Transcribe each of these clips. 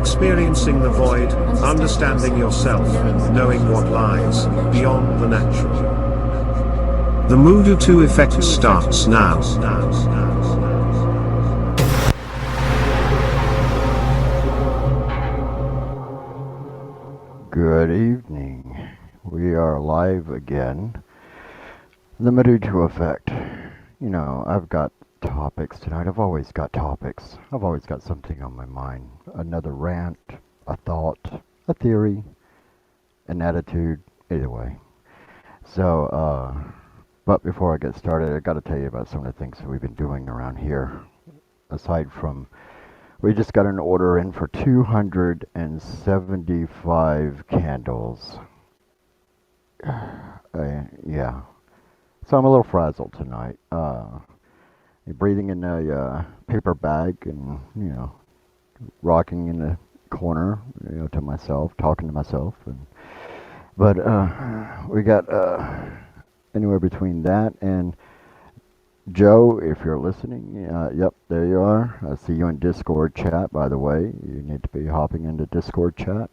experiencing the void, understanding yourself, knowing what lies beyond the natural. The Mudutu effect starts now. Good evening. We are live again. The Mudutu effect. You know, I've got topics tonight. I've always got topics. I've always got something on my mind. Another rant, a thought, a theory, an attitude, either way. So, but before I get started, I got to tell you about some of the things that we've been doing around here. Aside from, we just got an order in for 275 candles. Yeah. So I'm a little frazzled tonight. Breathing in a paper bag and, you know, rocking in the corner, you know, to myself, talking to myself. But we got anywhere between that and Joe, if you're listening, yep, there you are. I see you in Discord chat, by the way. You need to be hopping into Discord chat.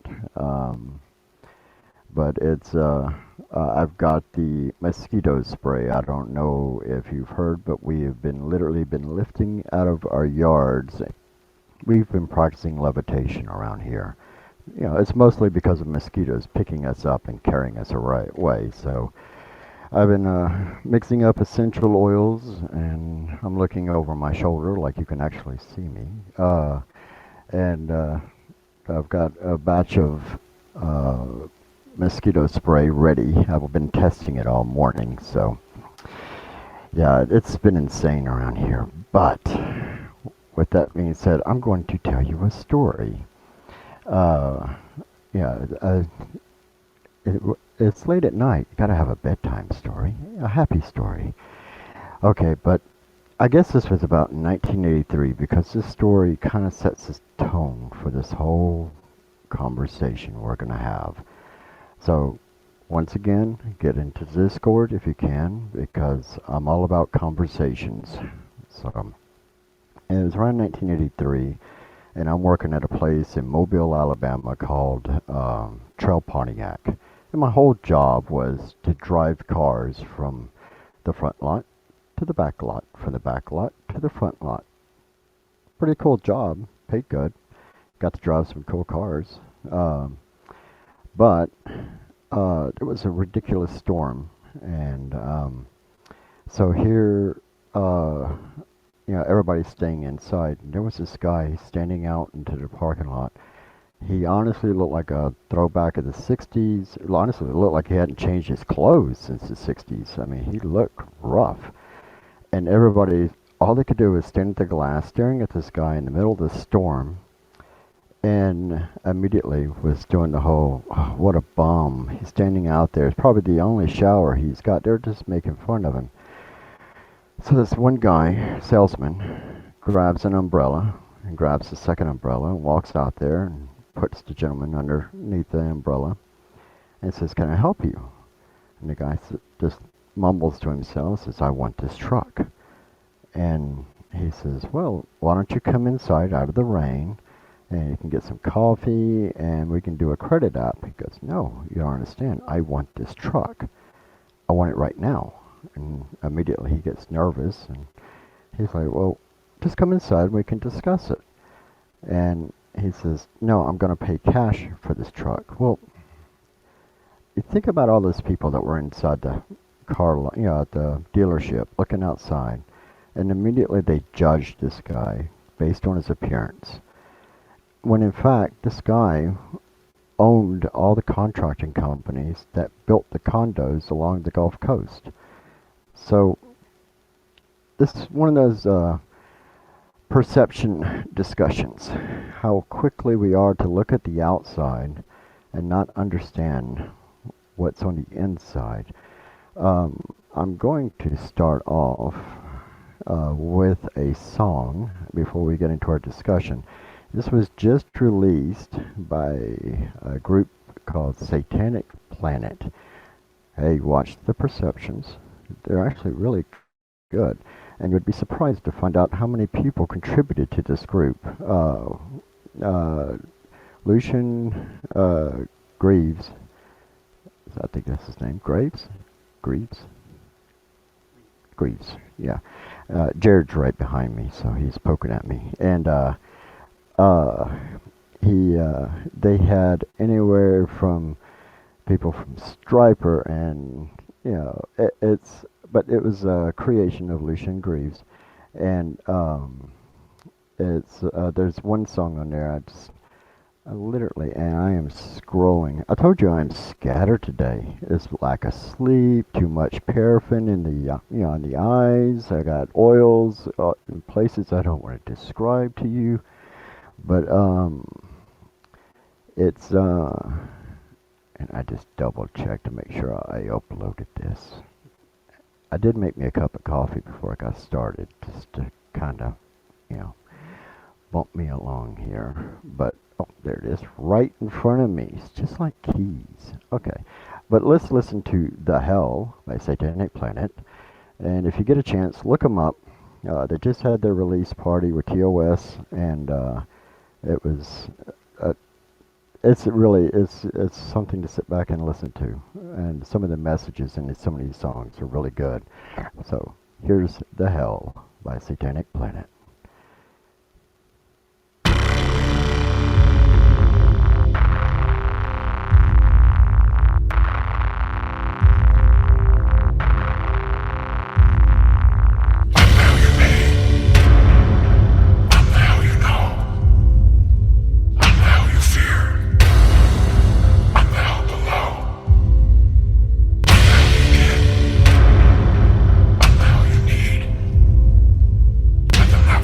But it's, I've got the mosquito spray. I don't know if you've heard, but we have literally been lifting out of our yards. We've been practicing levitation around here. You know, it's mostly because of mosquitoes picking us up and carrying us away. So I've been mixing up essential oils, and I'm looking over my shoulder like you can actually see me. And I've got a batch of mosquito spray ready. I've been testing it all morning, so yeah, it's been insane around here. But with that being said, I'm going to tell you a story. It's late at night. You gotta have a bedtime story, a happy story. Okay, but I guess this was about 1983 because this story kind of sets the tone for this whole conversation we're gonna have. So, once again, get into Discord if you can, because I'm all about conversations. So, and it was around 1983, and I'm working at a place in Mobile, Alabama called Trail Pontiac. And my whole job was to drive cars from the front lot to the back lot, from the back lot to the front lot. Pretty cool job, paid good. Got to drive some cool cars. But it was a ridiculous storm, and so here, you know, everybody's staying inside. And there was this guy standing out into the parking lot. He honestly looked like a throwback of the 60s. Honestly, it looked like he hadn't changed his clothes since the 60s. I mean, he looked rough. And everybody, all they could do was stand at the glass, staring at this guy in the middle of the storm, and immediately was doing the whole, oh, what a bum. He's standing out there. It's probably the only shower he's got. They're just making fun of him. So this one guy, salesman, grabs an umbrella and grabs the second umbrella and walks out there and puts the gentleman underneath the umbrella and says, "Can I help you?" And the guy just mumbles to himself, says, "I want this truck." And he says, "Well, why don't you come inside out of the rain and you can get some coffee and we can do a credit app." He goes, "No, you don't understand. I want this truck. I want it right now." And immediately he gets nervous and he's like, "Well, just come inside and we can discuss it." And he says, "No, I'm going to pay cash for this truck." Well, you think about all those people that were inside the car, you know, at the dealership looking outside, and immediately they judged this guy based on his appearance. When in fact, this guy owned all the contracting companies that built the condos along the Gulf Coast. So this is one of those perception discussions, how quickly we are to look at the outside and not understand what's on the inside. I'm going to start off with a song before we get into our discussion. This was just released by a group called Satanic Planet. Hey, watch the perceptions. They're actually really good. And you'd be surprised to find out how many people contributed to this group. Lucian Greaves, I think that's his name. Greaves, Greaves. Yeah. Jared's right behind me, so he's poking at me, and uh, they had anywhere from people from Striper, and but it was a creation of Lucian Greaves, and it's there's one song on there. Literally, and I am scrolling. I told you I'm scattered today. It's lack of sleep, too much paraffin in the in the eyes. I got oils in places I don't want to describe to you, but it's and I just double checked to make sure I uploaded this. I did make me a cup of coffee before I got started, just to kind of, you know, bump me along here. But, oh, there it is, right in front of me. It's just like keys. Okay, but let's listen to The Hell by Satanic Planet. And if you get a chance, look them up. They just had their release party with TOS, and it was it's something to sit back and listen to, and some of the messages in some of these songs are really good. So here's The Hell by Satanic Planet. Let them know.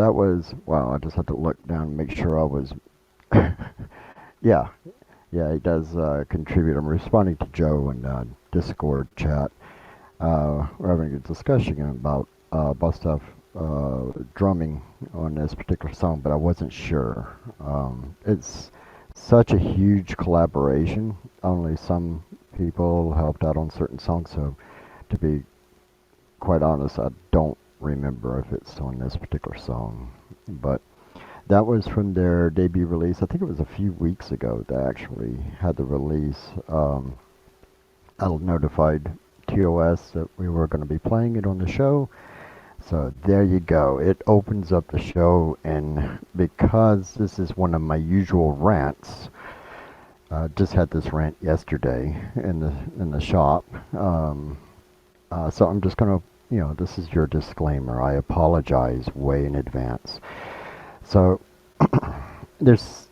that was, wow, I just had to look down and make sure I was, yeah, yeah, he does contribute. I'm responding to Joe in Discord chat. We're having a discussion about stuff, drumming on this particular song, but I wasn't sure. It's such a huge collaboration. Only some people helped out on certain songs, so to be quite honest, I don't remember if it's on this particular song. But that was from their debut release. I think it was a few weeks ago they actually had the release. I notified TOS that we were going to be playing it on the show. So there you go. It opens up the show, and because this is one of my usual rants, just had this rant yesterday in the shop. So I'm just gonna, this is your disclaimer. I apologize way in advance. So there's,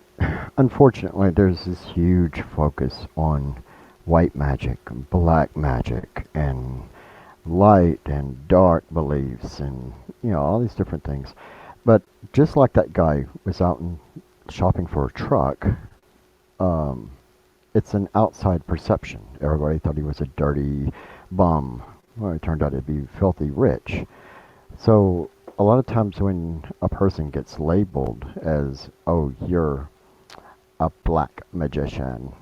unfortunately, there's this huge focus on white magic, black magic, and light and dark beliefs, and all these different things. But just like that guy was out and shopping for a truck, it's an outside perception. Everybody thought he was a dirty bum. Well, it turned out to be filthy rich. So a lot of times when a person gets labeled as, oh, you're a black magician,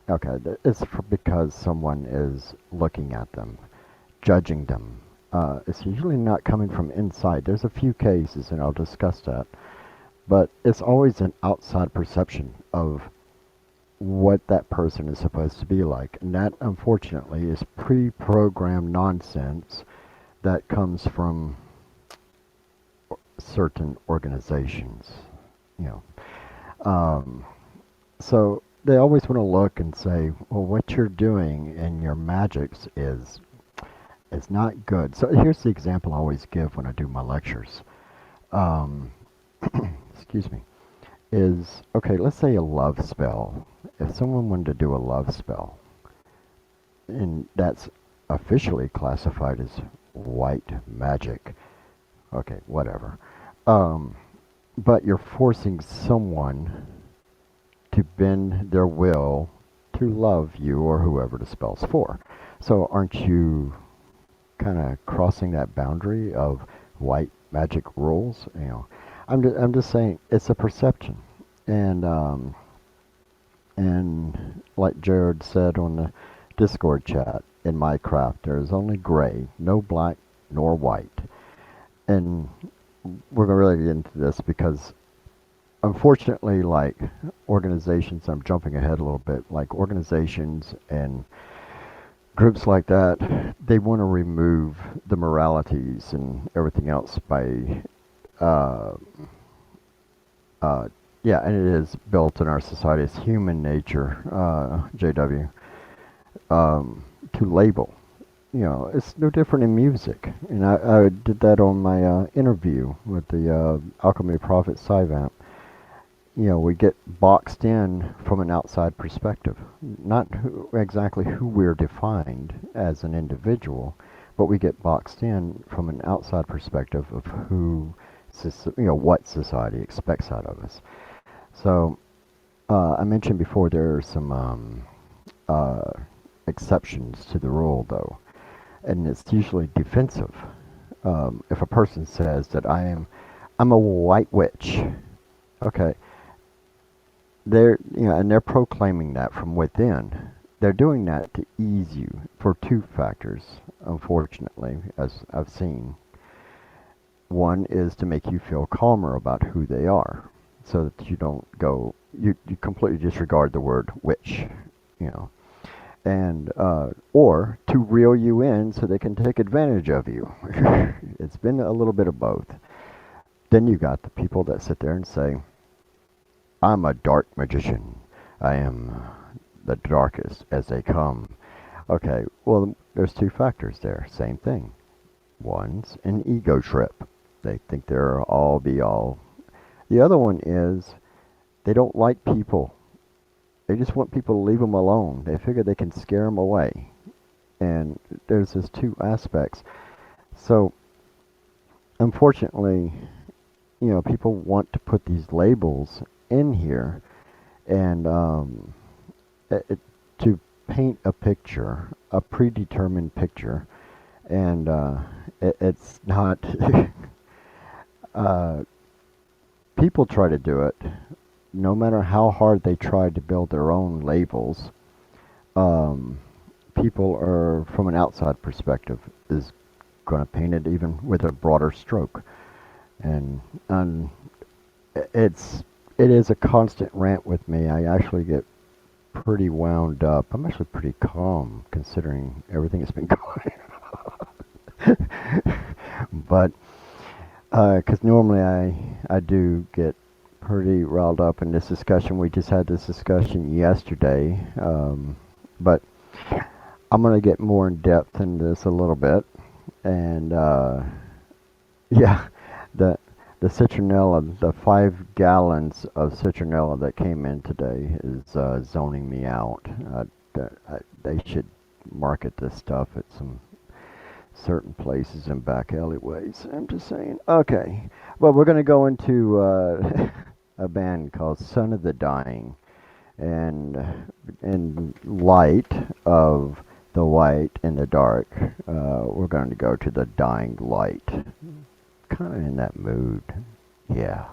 okay, it's because someone is looking at them, judging them. It's usually not coming from inside. There's a few cases, and I'll discuss that. But it's always an outside perception of what that person is supposed to be like. And that, unfortunately, is pre-programmed nonsense that comes from certain organizations. You know, so they always want to look and say, well, what you're doing in your magics is not good. So here's the example I always give when I do my lectures. Excuse me. Is, okay, let's say a love spell. If someone wanted to do a love spell, and that's officially classified as white magic, okay, whatever. But you're forcing someone to bend their will to love you or whoever the spell's for. So aren't you kind of crossing that boundary of white magic rules? I'm just saying it's a perception, and like Jared said on the Discord chat, in my craft there is only gray, no black nor white, and we're gonna really get into this because unfortunately, like organizations, I'm jumping ahead a little bit, like organizations and groups like that, they want to remove the moralities and everything else by uh, yeah, and it is built in our society. It's human nature, JW, to label. It's no different in music. And I did that on my interview with the Alchemy Prophet Sivamp. We get boxed in from an outside perspective. Not exactly who we're defined as an individual, but we get boxed in from an outside perspective of who, what society expects out of us. So, I mentioned before there are some exceptions to the rule, though, and it's usually defensive. If a person says that I'm a white witch, okay, and they're proclaiming that from within. They're doing that to ease you for two factors, unfortunately, as I've seen. One is to make you feel calmer about who they are, so that you don't go, you completely disregard the word witch, and or to reel you in so they can take advantage of you. It's been a little bit of both. Then you got the people that sit there and say, I'm a dark magician. I am the darkest as they come. Okay, well, there's two factors there. Same thing. One's an ego trip. They think they're all be all. The other one is they don't like people. They just want people to leave them alone. They figure they can scare them away. And there's these two aspects. So, unfortunately, people want to put these labels in here, and to paint a picture, a predetermined picture, and it's not. uh, People try to do it, no matter how hard they try to build their own labels. Um, People are, from an outside perspective, is going to paint it even with a broader stroke, and it's it is a constant rant with me. I actually get pretty wound up. I'm actually pretty calm considering everything that's been going on. But because normally I do get pretty riled up in this discussion. We just had this discussion yesterday, but I'm gonna get more in depth in this a little bit, and yeah, the the citronella, the 5 gallons of citronella that came in today is zoning me out. They should market this stuff at some certain places and back alleyways. I'm just saying. Okay, well, we're gonna go into a band called Son of the Dying, and in light of the white and the dark, we're going to go to the dying light. Kind of in that mood. Yeah.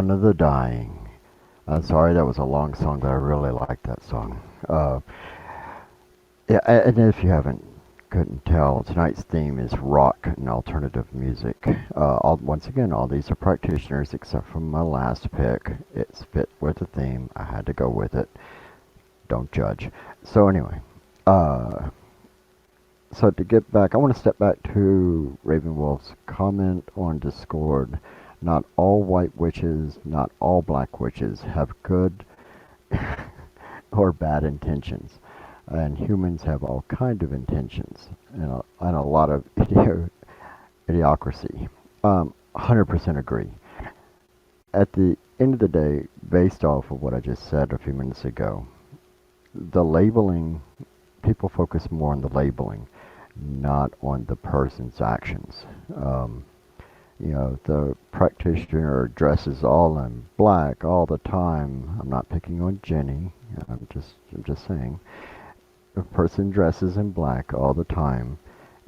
Dawn of the Dying. Sorry, that was a long song, but I really like that song. Yeah, and if you couldn't tell, tonight's theme is rock and alternative music. Once again, all these are practitioners except for my last pick. It's fit with the theme. I had to go with it. Don't judge. So anyway, so to get back, I want to step back to Ravenwolf's comment on Discord. Not all white witches, not all black witches have good or bad intentions. And humans have all kind of intentions and a lot of idiocracy. 100% agree. At the end of the day, based off of what I just said a few minutes ago, the labeling, people focus more on the labeling, not on the person's actions. The practitioner dresses all in black all the time. I'm not picking on Jenny. I'm just saying. A person dresses in black all the time,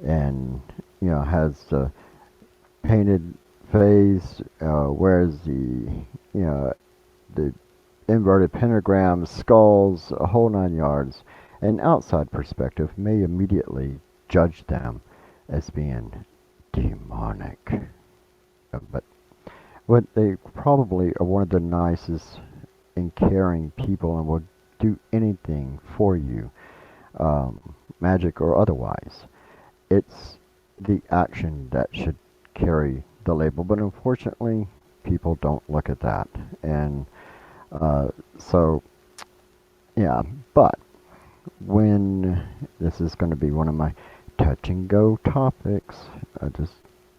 and has the painted face, wears the inverted pentagrams, skulls, a whole 9 yards. An outside perspective may immediately judge them as being demonic. But what they probably are one of the nicest and caring people and will do anything for you, magic or otherwise. It's the action that should carry the label, but unfortunately, people don't look at that. And so, yeah, but when this is going to be one of my touch and go topics,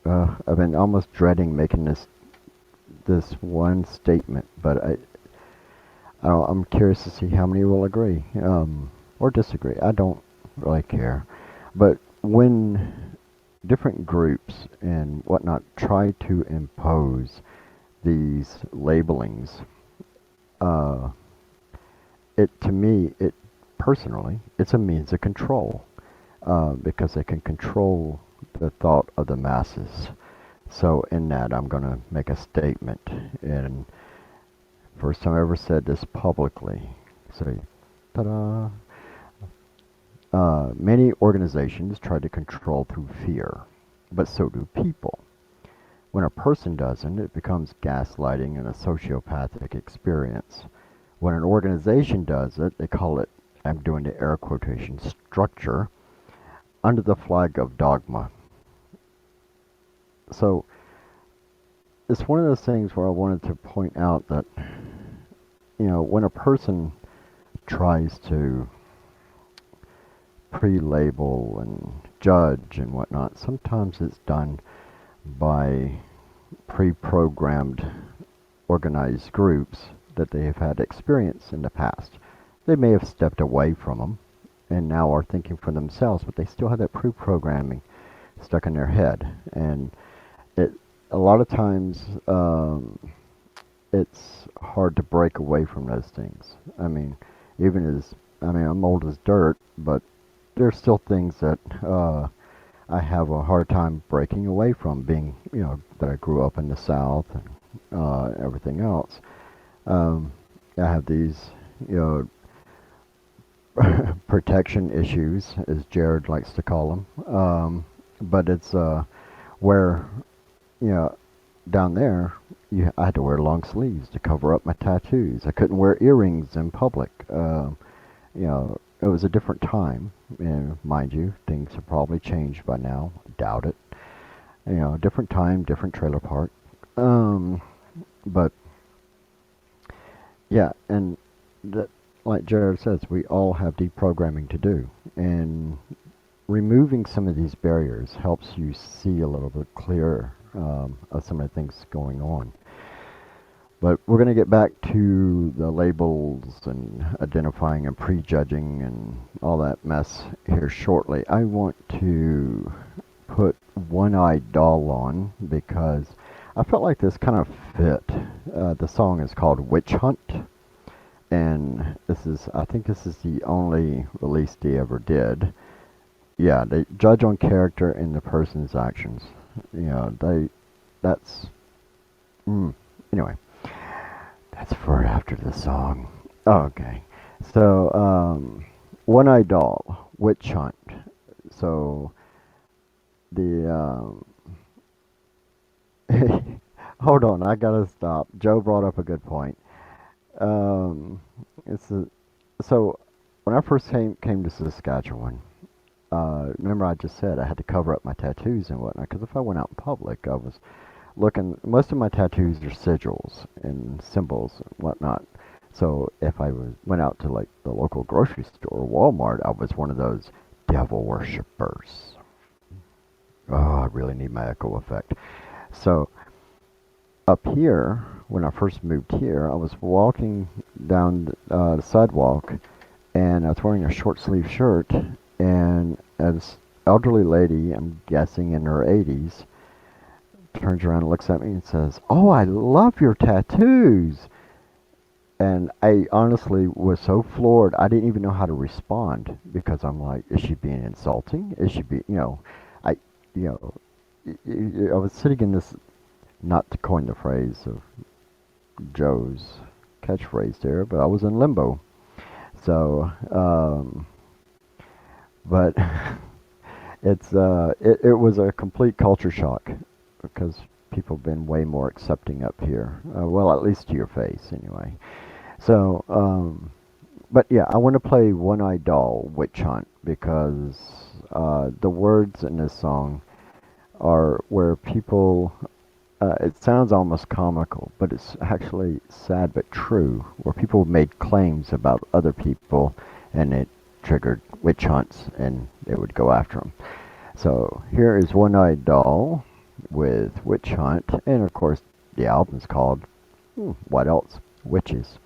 I've been almost dreading making this one statement, but I'm curious to see how many will agree or disagree. I don't really care, but when different groups and whatnot try to impose these labelings, to me, personally, it's a means of control, because they can control the thought of the masses. So in that, I'm going to make a statement, and first time I ever said this publicly. So, ta-da! Many organizations try to control through fear, but so do people. When a person doesn't, it becomes gaslighting and a sociopathic experience. When an organization does it, they call it, I'm doing the air quotation, structure, under the flag of dogma. So, it's one of those things where I wanted to point out that, when a person tries to pre-label and judge and whatnot, sometimes it's done by pre-programmed organized groups that they have had experience in the past. They may have stepped away from them and now are thinking for themselves, but they still have that pre-programming stuck in their head. And a lot of times it's hard to break away from those things. I'm old as dirt, but there's still things that I have a hard time breaking away from, being, that I grew up in the South and everything else. I have these, protection issues, as Jared likes to call them. But it's where, down there, I had to wear long sleeves to cover up my tattoos. I couldn't wear earrings in public. It was a different time, and mind you, things have probably changed by now. Doubt it. Different time, different trailer park. But yeah, and that, like Jared says, we all have deprogramming to do, and removing some of these barriers helps you see a little bit clearer of some of the things going on. But we're going to get back to the labels and identifying and prejudging and all that mess here shortly. I want to put One-Eyed Doll on because I felt like this kind of fit. The song is called Witch Hunt, and I think this is the only release they ever did. Yeah, they judge on character and the person's actions. Anyway. That's for after the song. Oh, okay. So, One-Eyed Doll, Witch Hunt. So, the, hold on, I gotta stop. Joe brought up a good point. Um, it's a, so, when I first came to Saskatchewan, remember I just said I had to cover up my tattoos and whatnot, because if I went out in public, I was looking, most of my tattoos are sigils and symbols and whatnot. So if I went out to like the local grocery store, Walmart, I was one of those devil worshippers. Oh, I really need my echo effect. So up here, when I first moved here, I was walking down the sidewalk, and I was wearing a short sleeve shirt, and this elderly lady, I'm guessing in her 80s, turns around and looks at me and says, "Oh, I love your tattoos." And I honestly was so floored, I didn't even know how to respond, because I'm like, is she being insulting? Is she I, you know, I was sitting in this, not to coin the phrase of Joe's catchphrase there, but I was in limbo. So, but it was a complete culture shock, because people have been way more accepting up here. Well, at least to your face, anyway. So, but yeah, I want to play One-Eyed Doll, Witch Hunt, because the words in this song are where people, it sounds almost comical, but it's actually sad but true, where people made claims about other people, and it triggered witch hunts, and it would go after them. So here is One-Eyed Doll with Witch Hunt, and of course the album's called, what else? Witches.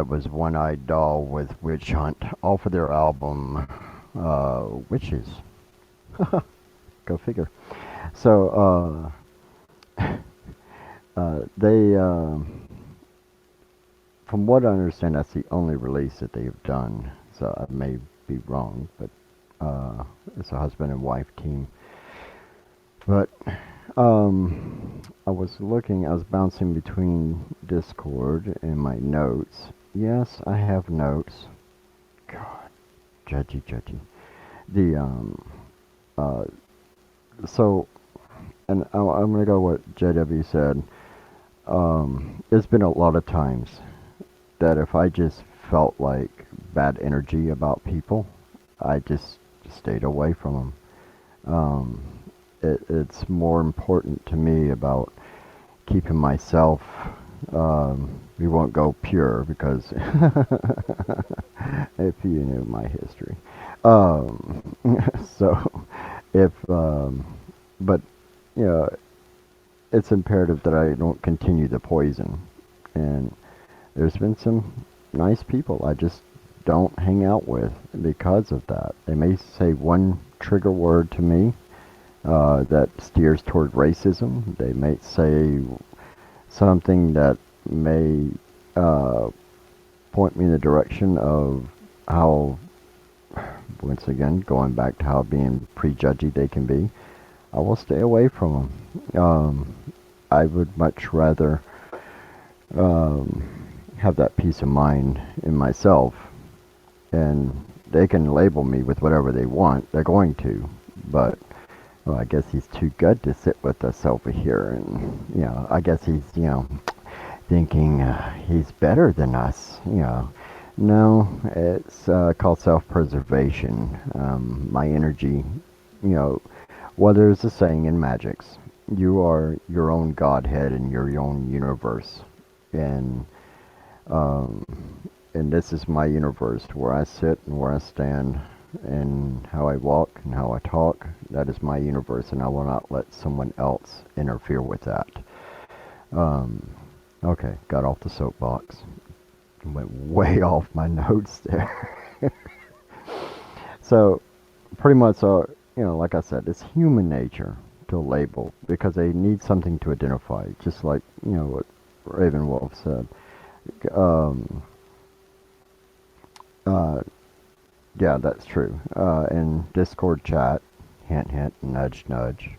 that was One Eyed Doll with Witch Hunt off of their album Witches. Go figure. So they, from what I understand, that's the only release that they've done. So I may be wrong, but it's a husband and wife team. But I was bouncing between Discord and my notes. Yes, I have notes. God, judgy. The so, and I'm gonna go what JW said. There's been a lot of times that if I just felt like bad energy about people, I just stayed away from them. It's more important to me about keeping myself. We won't go pure because if you knew my history. So if, but you know, it's imperative that I don't continue the poison. And there's been some nice people I just don't hang out with because of that. They may say one trigger word to me that steers toward racism. They may say something that may point me in the direction of how, once again, going back to how being prejudgy they can be. I will stay away from them. I would much rather have that peace of mind in myself, and they can label me with whatever they want. They're going to, but well, I guess he's too good to sit with us over here, and I guess he's thinking he's better than us. No, it's called self-preservation. My energy, well, there's a saying in Magics, you are your own godhead in your own universe. And this is my universe, where I sit and where I stand and how I walk and how I talk. That is my universe, and I will not let someone else interfere with that. Okay, got off the soapbox. Went way off my notes there. So, pretty much, like I said, it's human nature to label because they need something to identify, just like, what Raven Wolf said. Yeah, that's true. In Discord chat, hint, hint, nudge, nudge,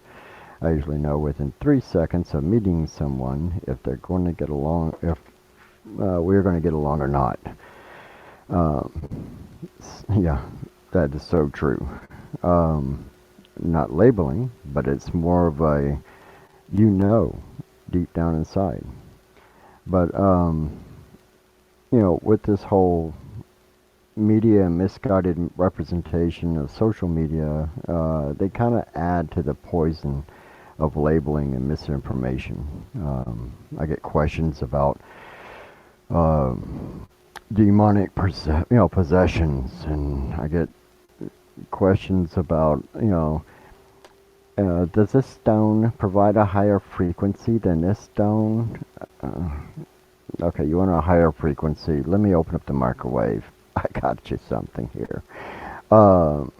I usually know within 3 seconds of meeting someone if they're going to get along, if we're going to get along or not. Yeah, that is so true. Not labeling, but it's more of a, deep down inside. But, with this whole media and misguided representation of social media, they kind of add to the poison of labeling and misinformation. I get questions about demonic possessions, and I get questions about, does this stone provide a higher frequency than this stone? Okay, you want a higher frequency? Let me open up the microwave. I got you something here. But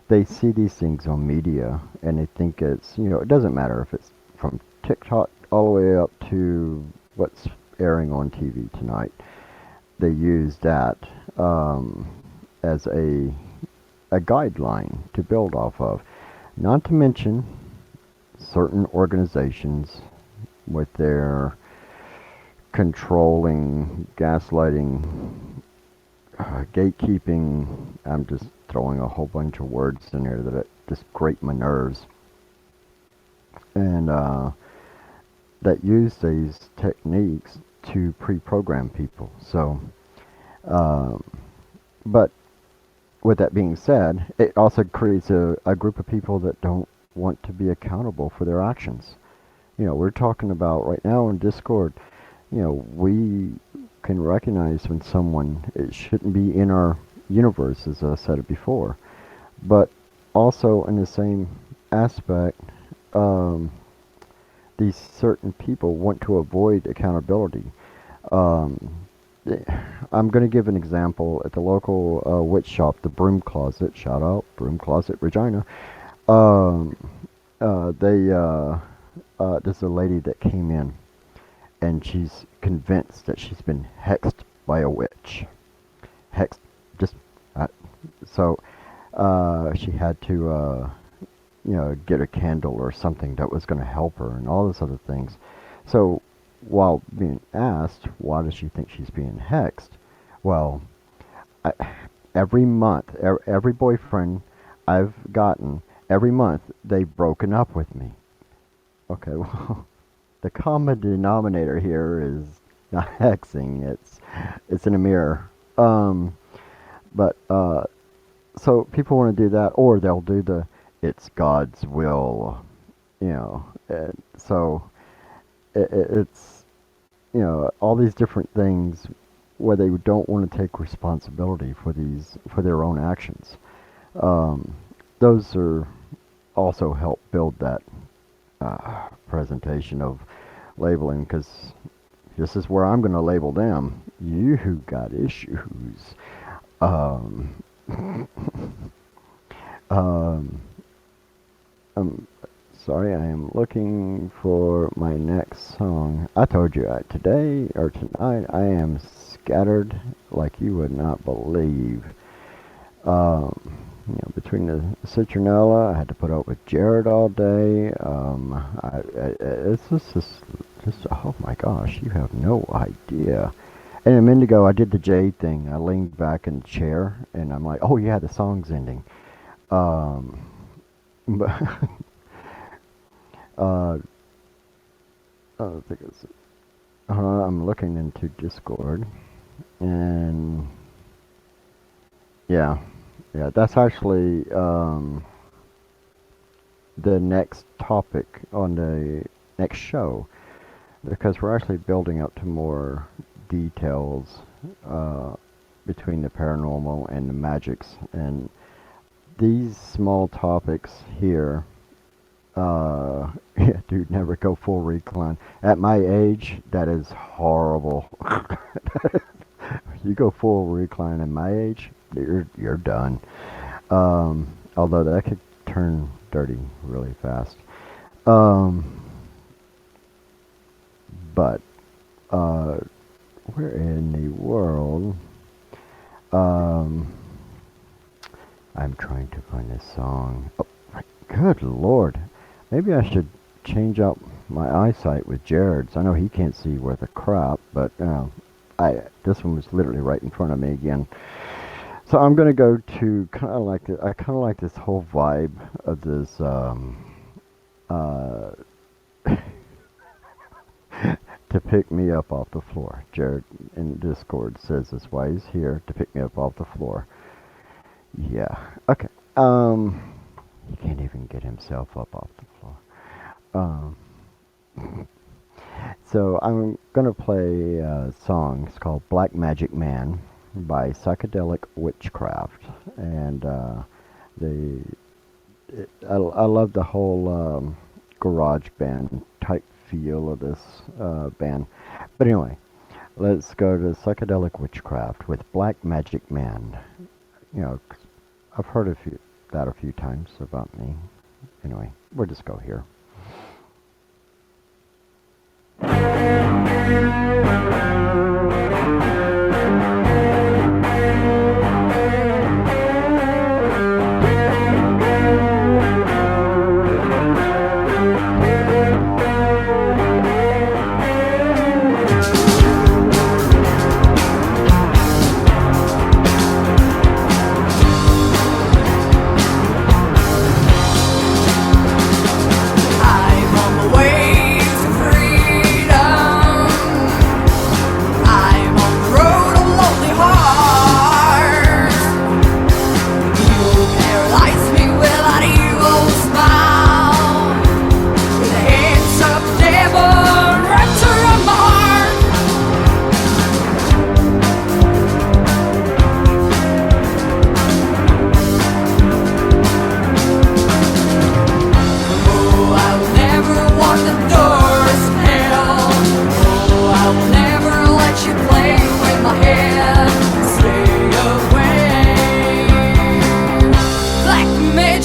they see these things on media, and they think it's, it doesn't matter if it's from TikTok all the way up to what's airing on TV tonight. They use that as a guideline to build off of. Not to mention certain organizations with their controlling, gaslighting, gatekeeping. I'm just throwing a whole bunch of words in there that just grate my nerves. And that use these techniques to pre-program people. So, but with that being said, it also creates a group of people that don't want to be accountable for their actions. We're talking about right now in Discord, we can recognize when someone, it shouldn't be in our universe, as I said it before. But also in the same aspect, these certain people want to avoid accountability. Um, I'm going to give an example at the local witch shop, the Broom Closet. Shout out, Broom Closet, Regina. Um, there's a lady that came in, and she's convinced that she's been hexed by a witch. Hexed, just uh, so she had to, get a candle or something that was going to help her, and all those other things. So while being asked, why does she think she's being hexed? Well, I, every month, every boyfriend I've gotten, every month they've broken up with me. Okay, well, the common denominator here is not hexing. It's in a mirror. But so people want to do that, or they'll do the it's God's will, you know. And so it's all these different things where they don't want to take responsibility for their own actions. Um, those are also help build that presentation of labeling, because this is where I'm going to label them. You who got issues. Um, um, I'm sorry, I am looking for my next song. I told you today or tonight I am scattered like you would not believe. Between the citronella, I had to put up with Jared all day. It's just, oh my gosh, you have no idea. And a minute ago, I did the Jade thing. I leaned back in the chair, and I'm like, oh yeah, the song's ending. But I think I'm looking into Discord, and yeah, that's actually the next topic on the next show, because we're actually building up to more details between the paranormal and the magics, and these small topics here. Yeah, dude, never go full recline. At my age, that is horrible. You go full recline at my age, you're done. Although that could turn dirty really fast. But where in the world? I'm trying to find this song. Oh, my good lord. Maybe I should change up my eyesight with Jared's. I know he can't see worth a crap, but this one was literally right in front of me again. So I'm gonna go to kind of like I kind of like this whole vibe of this. To pick me up off the floor. Jared in Discord says that's why he's here, to pick me up off the floor. Yeah. Okay. He can't even get himself up off the floor. So I'm gonna play a song. It's called Black Magic Man by Psychedelic Witchcraft, and I love the whole garage band type feel of this band. But anyway, let's go to Psychedelic Witchcraft with Black Magic Man. I've heard that a few times about me. Anyway, we'll just go here.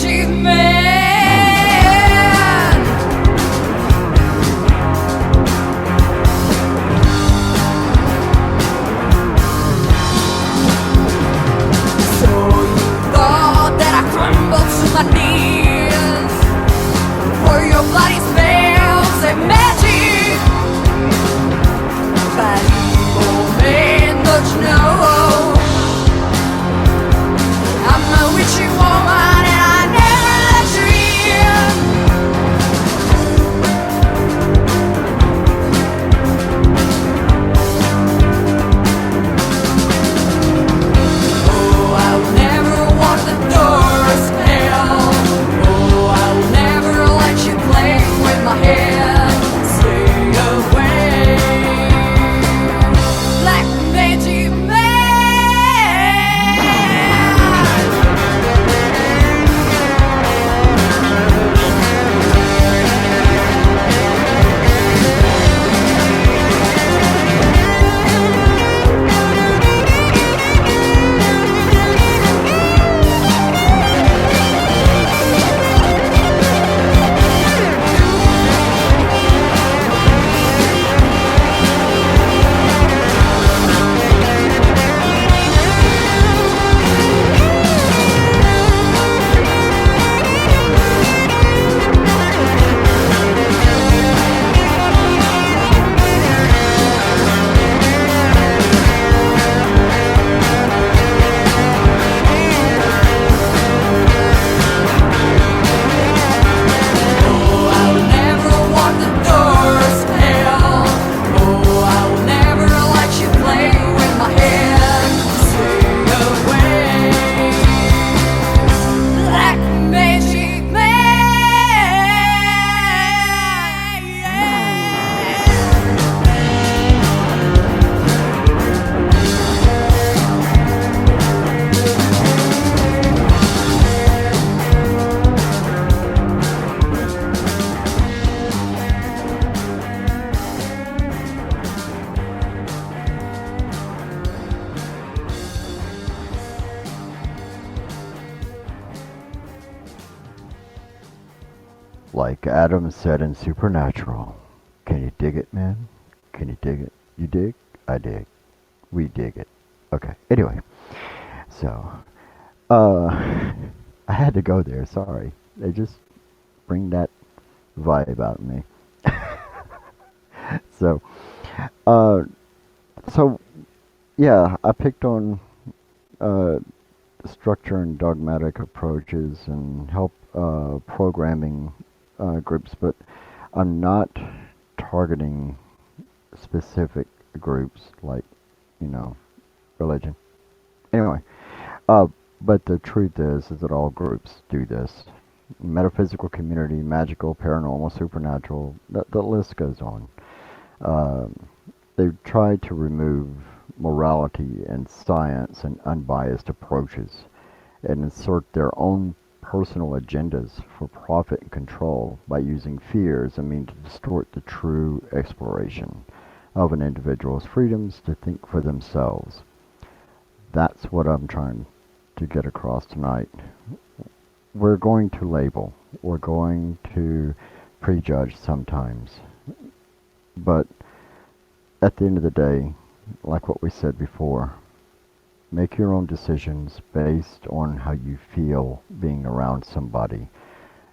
magic man. So you thought that I crumbled to my knees, for your bloody spells and magic. But evil man, don't you know I'm a witchy woman and I never let you in. Oh, I will never walk the doors of hell. Oh, I will never let you play with my head. Stay away, black magic man. Like Adam said in Supernatural, can you dig it, man? Can you dig it? You dig? I dig. We dig it. Okay, anyway. So, I had to go there, sorry. They just bring that vibe out of me. So, uh, so, yeah, I picked on, uh, structure and dogmatic approaches and help, programming, groups, but I'm not targeting specific groups like, you know, religion. Anyway, uh, but the truth is that all groups do this. Metaphysical community, magical, paranormal, supernatural, the list goes on. Um, they've tried to remove morality and science and unbiased approaches and insert their own personal agendas for profit and control by using fear as a means to distort the true exploration of an individual's freedoms to think for themselves. That's what I'm trying to get across tonight. We're going to label, we're going to prejudge sometimes, but at the end of the day, like what we said before, make your own decisions based on how you feel being around somebody,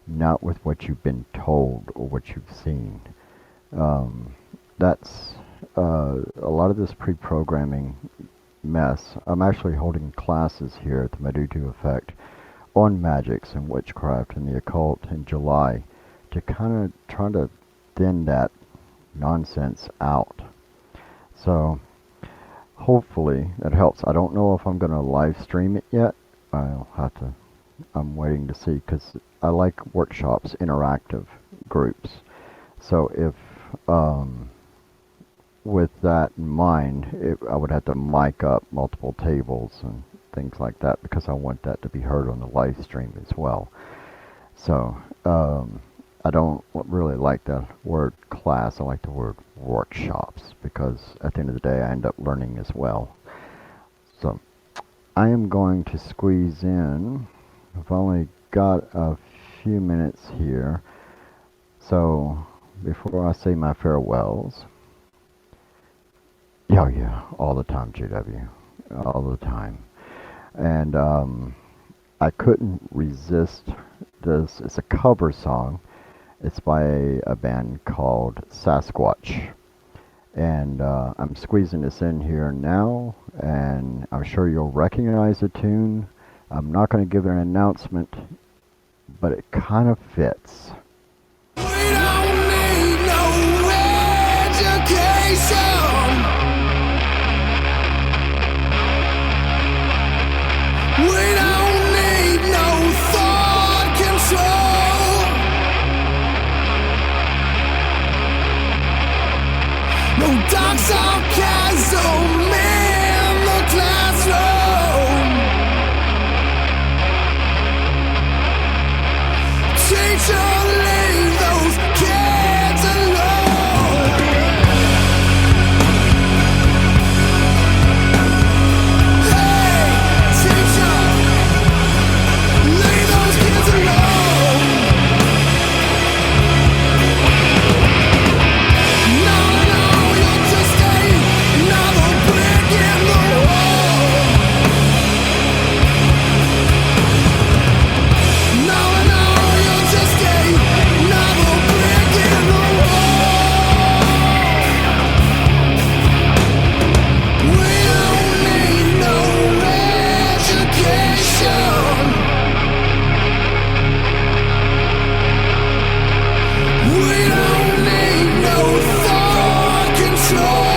not with what you've been told or what you've seen. That's a lot of this pre-programming mess. I'm actually holding classes here at the Mudutu Effect on magics and witchcraft and the occult in July to kind of try to thin that nonsense out. So hopefully that helps. I don't know if I'm going to live stream it yet. I'll have to, I'm waiting to see because I like workshops, interactive groups. So if, with that in mind, I would have to mic up multiple tables and things like that because I want that to be heard on the live stream as well. So, I don't really like the word class. I like the word workshops because at the end of the day I end up learning as well. So I am going to squeeze in, I've only got a few minutes here. So before I say my farewells, yeah, all the time, JW, all the time. And I couldn't resist this. It's a cover song. It's by a band called Sasquatch. And I'm squeezing this in here now, and I'm sure you'll recognize the tune. I'm not going to give it an announcement, but it kind of fits. We don't need no education. We don't need no thought control. No dark sarcasm in the classroom. Teacher, leave those kids alone. Hey, teacher, leave those kids alone. No, no, you're just another brick in the wall. No, no, you're just another brick in the wall. We don't need no education. We don't need no thought control.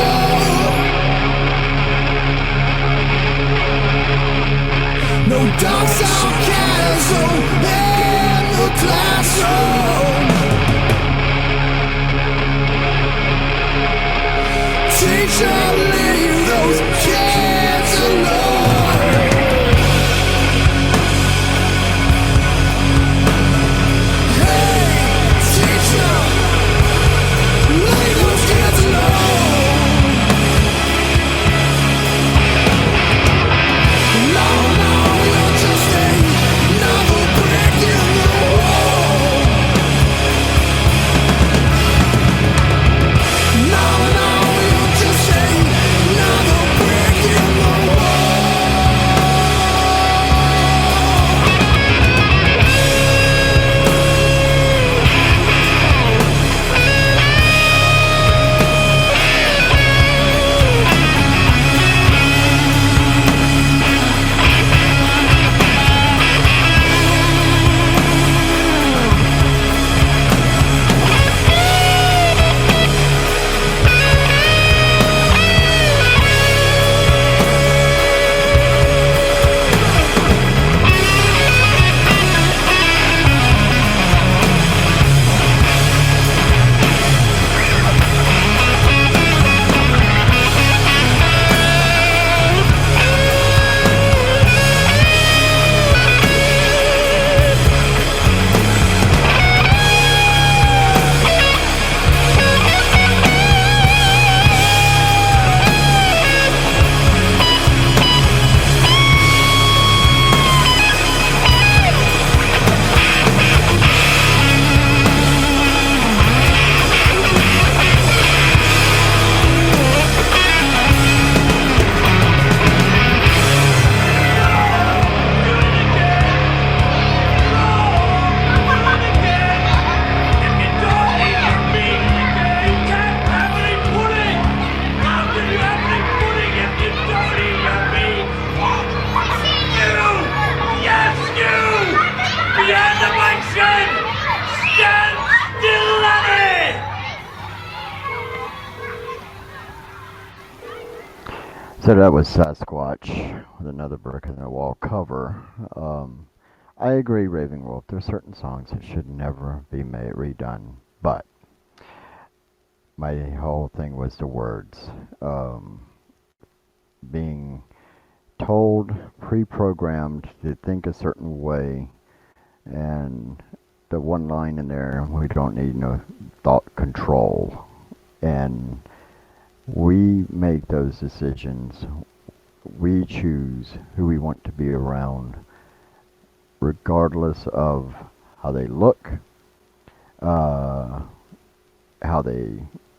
No dark sarcasm in the classroom. Teacher, leave those kids alone. Hey, teacher, leave those kids alone. No, no, you're just another brick in the wall. No, no, you're just another brick in the wall. So that was Sasquatch with another brick in the wall cover. I agree, Raven Wolf. There's certain songs that should never be made redone, but my whole thing was the words. Being told, pre-programmed to think a certain way, and the one line in there, we don't need no thought control. And we make those decisions. We choose who we want to be around. regardless of how they look, uh, how they,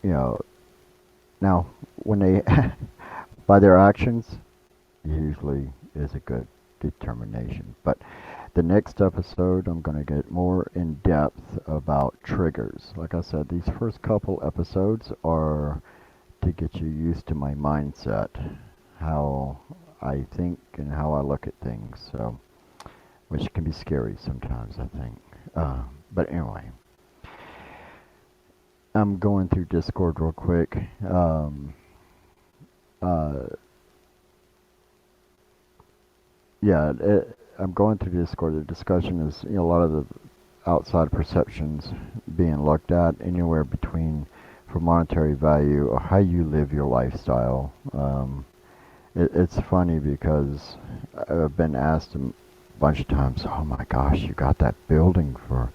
you know, now when they, by their actions, usually is a good determination. But the next episode, I'm going to get more in depth about triggers. Like I said, these first couple episodes are to get you used to my mindset, how I think and how I look at things. So, which can be scary sometimes, I think. But anyway, I'm going through Discord real quick. Uh, yeah, I'm going through Discord. The discussion is, a lot of the outside perceptions being looked at, anywhere between for monetary value or how you live your lifestyle. It's funny because I've been asked a bunch of times, oh my gosh, you got that building for,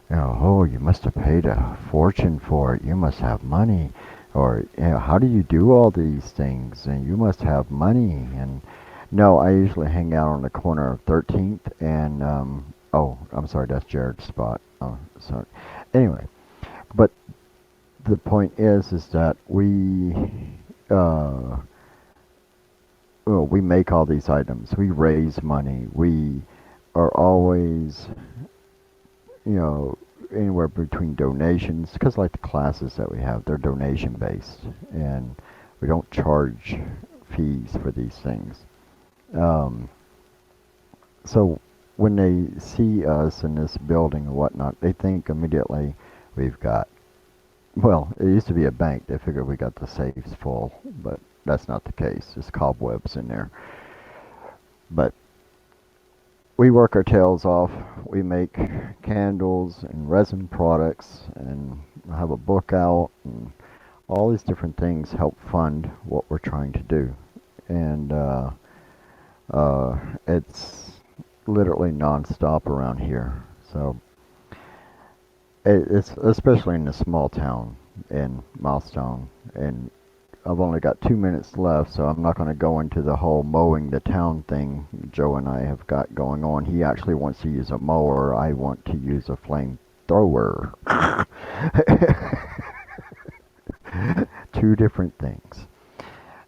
oh, you must have paid a fortune for it. You must have money. Or, how do you do all these things? And you must have money. And no, I usually hang out on the corner of 13th and, oh, I'm sorry, that's Jared's spot. Oh, sorry. Anyway, but the point is that well, we make all these items. We raise money. We are always, anywhere between donations, because like the classes that we have, they're donation based, and we don't charge fees for these things. Um, so when they see us in this building and whatnot, they think immediately we've got, well, it used to be a bank. They figured we got the safes full, but that's not the case. There's cobwebs in there. But we work our tails off. We make candles and resin products and have a book out, and all these different things help fund what we're trying to do. And it's literally nonstop around here. So it's especially in a small town in Milestone, and I've only got 2 minutes left, so I'm not going to go into the whole mowing the town thing Joe and I have got going on. He actually wants to use a mower. I want to use a flamethrower. Two different things.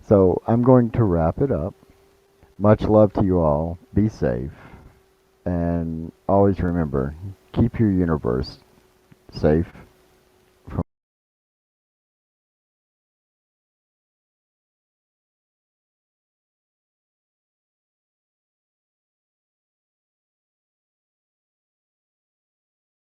So I'm going to wrap it up. Much love to you all. Be safe. And always remember, keep your universe safe